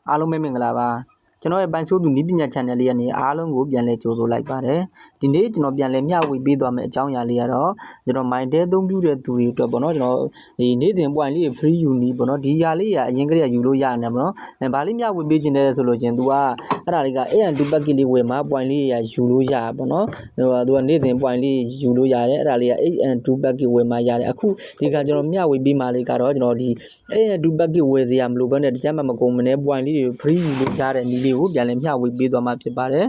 အားလုံးပဲမင်္ဂလာပါကျွန်တော်ရဲ့ပိုင်းဆိုးသူနီးပညာ channel လေးကနေအားလုံးကိုပြန်လည်ကြိုဆိုလိုက်ပါတယ်ဒီနေ့ကျွန်တော်ပြန်လည်မျှဝေပေးသွားမယ့်အကြောင်းအရာလေးကတော့ကျွန်တော် mind အသုံးပြုတဲ့သူတွေအတွက်ပေါ့နော်ကျွန်တော်ဒီနေ့စဉ် point လေး free uni ပေါ့နော်ဒီຢာလေးကအရင်ကတည်းကယူလို့ရနေမှာနော်ဘာလေးမျှဝေပေးခြင်းလဲဆိုလို့ချင်း तू ကအဲ့ဒါလေးက AN2 packet လေးဝယ်မှာ point လေးရယူလို့ရပေါ့နော်သူကနေ့စဉ် point လေးယူလို့ရတယ်အဲ့ဒါလေးက AN2 packet ဝယ်မှာရတယ်အခုဒီကကျွန်တော်မျှဝေပေးမှာလေးကတော့ကျွန်တော်ဒီ AN2 packet ဝယ်စရာမလိုဘဲနဲ့တခြားမှမကုန်မနေ point လေးတွေ free ယူလို့ရတဲ့နည်းလေးကိုပြန်လည်မျှဝေပေးသွားမှာဖြစ်ပါတယ်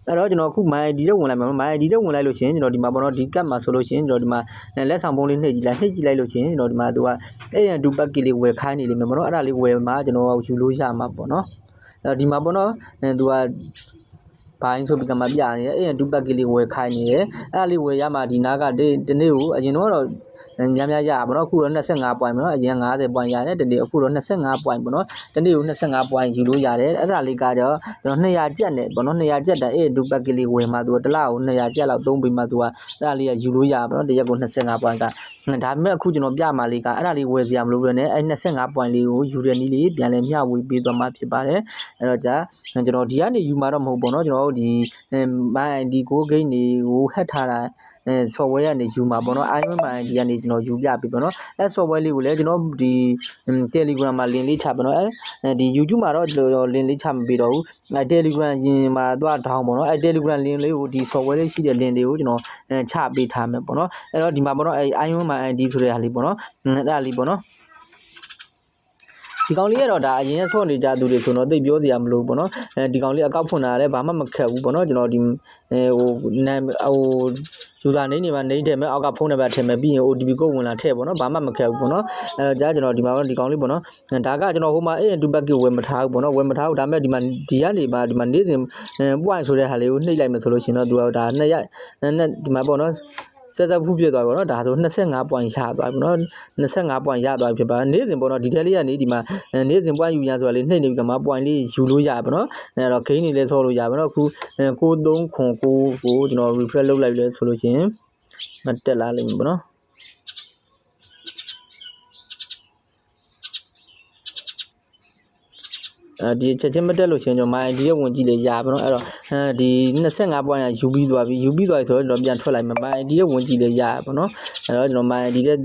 အဲ့တော့ကျွန်တော်အခု my ID နဲ့ဝင်လိုက်မှာ my ID နဲ့ဝင်လိုက်လို့ရှိရင်ကျွန်တော်ဒီမှာပေါ့နော်ဒီ card မှာဆိုလို့ရှိရင်ကျွန်တော်ဒီမှာလက်ဆောင်ပုံးလေးနှိပ်ကြည့်လိုက်လို့ရှိရင်ကျွန်တော်ဒီမှာသူက AN2 packet လေးဝယ်ခိုင်းနေလိမ့်မယ်ပေါ့နော်အဲ့ဒါလေးဝယ်မှာကျွန်တော်ယူလို့ရမှာပေါ့နော်အဲ့ဒီမှာပေါ့နော်သူကဘိုင်းဆိုပြီးကမှပြနေတယ်AN2 packet လေးဝယ်ခိုင်းနေတယ်အဲ့ဒါလေးဝယ်ရမှာဒီနားကဒီနေ့ကိုအရင်တော့များများရပါတော့အခုတော့25 point ပေါ့နော်အရင်50 point ရတယ်ဒီနေ့အခုတော့25 point ပေါ့နော်ဒီနေ့ကို25 point ယူလို့ရတယ်အဲ့ဒါလေးကကြောကျွန်တော်200ကျပ်နဲ့ပေါ့နော်200ကျပ်တန် AN2 packet လေးဝယ်မှာသူကတစ်လကို200ကျပ်လောက်သုံးပြီးမှသူကအဲ့ဒါလေးကယူလို့ရပါတော့တရက်ကို25 point ကဒါပေမဲ့အခုကျွန်တော်ပြမှာလေးကအဲ့ဒါလေးဝယ်စရာမလိုဘဲနဲ့အဲ့25 point လေးကိုယူတဲ့နည်းလေးပြန်လဲမျှဝေပေးသွားမှာဖြစ်ပါတယ်အဲ့တော့ကြာကျွန်တော်ဒီကနေယူမှာတော့မဟုတ်ပေါ့နော်ကျွန်တော်ဒီ my ID ကိုဂိမ်းတွေကိုဟက်ထားတာsoftware ကနေယူမှာပေါ့နော် iOS my ID ကနေကျွန်တော်ယူပြပြီပေါ့နော်အဲ software လေးကိုလည်းကျွန်တော်ဒီ Telegram မှာ link လေးချပါတော့ဒီ YouTube မှာတော့ link လေးချမပေးတော့ဘူးTelegram ရင်မှာသွား down ပေါ့နော်အဲ Telegram link လေးကိုဒီ software လေးရှိတဲ့ link လေးကိုကျွန်တော်ချပေးထားမယ်ပေါ့နော်အဲ့တော့ဒီမှာပေါ့နော်အဲ iOS my ID ဆိုတဲ့ဟာလေးပေါ့နော်အဲ့ဒါလေးပေါ့နော်ဒီကောင်လေးကတော့ဒါအရင်ဆော့နေကြသူတွေဆိုတော့သိပြောစရာမလိုဘူးပေါ့နော်ဒီကောင်လေးအကောက်ဖွင့်တာလည်းဘာမှမခက်ဘူးပေါ့နော်ကျွန်တော်ဒီဟိုuser name တွေမှာ name ထည့်မယ်အောက်ကဖုန်းနံပါတ်ထည့်မယ်ပြီးရင် OTP ကိုဝင်လာထည့်ပေါ့နော်ဘာမှမခက်ဘူးပေါ့နော်ကြာကျွန်တော်ဒီမှာဒီကောင်လေးပေါ့နော်ဒါကကျွန်တော်ဟိုမှာ AN2 packet ဝယ်မထားဘူးပေါ့နော်ဝယ်မထားဘူးဒါပေမဲ့ဒီမှာဒီကနေပါဒီမှာနေ့စဉ် point ဆိုတဲ့ဟာလေးကိုနှိပ်လိုက်မယ်ဆိုလို့ရှိရင်တော့သူကဒါ2ရက်ဒီမှာပေါ့နော်ဆက်ဖူးပြသွားပါတော့ဒါဆို25 point ရသွားပြီเนาะ25 point ရသွားပြီဖြစ်ပါနေ့စဉ်ပေါ့နော်ဒီထဲလေးကနေဒီမှာနေ့စဉ် point ယူရဆိုတာလေးနှိပ်နေပြီကမှ point လေးယူလို့ရပါတော့အဲ့တော့ gain နေလဲဆောလို့ရပါတော့အခု9309ကိုကျွန်တော် refresh လုပ်လိုက်လဲဆိုလို့ရှိရင်မတက်လာလိမ့်မယ်ပေါ့နော်ဒီချက်ချင်းမတက်လို့ရှင်ကျွန်တော် my ID ရဲ့ဝင်ကြည့်လေရပါတော့အဲ့တော့ဒီ25 point ကယူပြီးသွားပြီဆိုတော့ကျွန်တော်ပြန်ထွက်လိုက်မယ် my ID ရဲ့ဝင်ကြည့်လေရပါတော့အဲ့တော့ကျွန်တော် my ID ရဲ့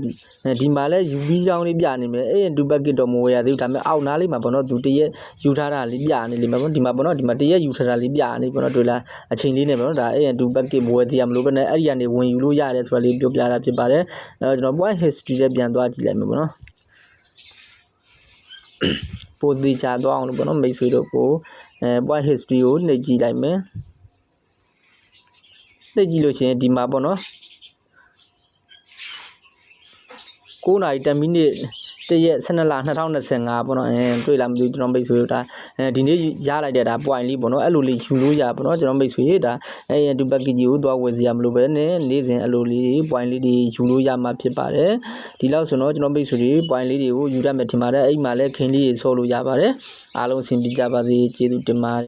ဒီမှာလဲယူပြီးကြောင်းလေးပြနေမယ်AN2 packet တော့မဝယ်ရသေးဘူးဒါပေမဲ့အောက်နားလေးမှာပေါ့နော်သူတရက်ယူထားတာလေးပြနေလိမ့်မယ်ပေါ့ဒီမှာပေါ့နော်ဒီမှာတရက်ယူထားတာလေးပြနေပေါ့နော်တွေ့လားအချိန်လေးနဲ့ပေါ့နော်ဒါ AN2 packet မဝယ်သေးရမလို့ပဲနဲ့အဲ့ဒီကနေဝင်ယူလို့ရတယ်ဆိုတာလေးပြောပြတာဖြစ်ပါတယ်အဲ့တော့ကျွန်တော် point history နဲ့ပြန်သွားကြည့်လိုက်မယ်ပေါ့နော်ပို့သေးချသွားအောင်လို့ပေါ့နော်မိတ်ဆွေတို့ကို point history ကိုနှိပ်ကြည့်လိုက်မယ်နှိပ်ကြည့်လို့ရှိရင်ဒီမှာပေါ့နော်9 နာရီ 10 မိနစ်တရက်12လ2025ပေါ့နော်တွေ့လားမသိဘူးကျွန်တော်မိတ်ဆွေတို့ဒါဒီနေ့ရလိုက်တဲ့ဒါ point လေးပေါ့နော်အဲ့လိုလေးယူလို့ရပေါ့နော်ကျွန်တော်မိတ်ဆွေဒါAN2 packet ကြီးကိုသွားဝယ်စရာမလိုပဲနဲ့နေ့စဉ်အဲ့လိုလေး point လေးတွေယူလို့ရမှာဖြစ်ပါတယ်ဒီလောက်ဆိုတော့ကျွန်တော်မိတ်ဆွေတွေ point လေးတွေကိုယူတတ်မယ်ထင်ပါတယ်အဲ့မှာလည်းခင်းလေးတွေဆော့လို့ရပါတယ်အားလုံးအဆင်ပြေကြပါစေကျေးဇူးတင်ပါတယ်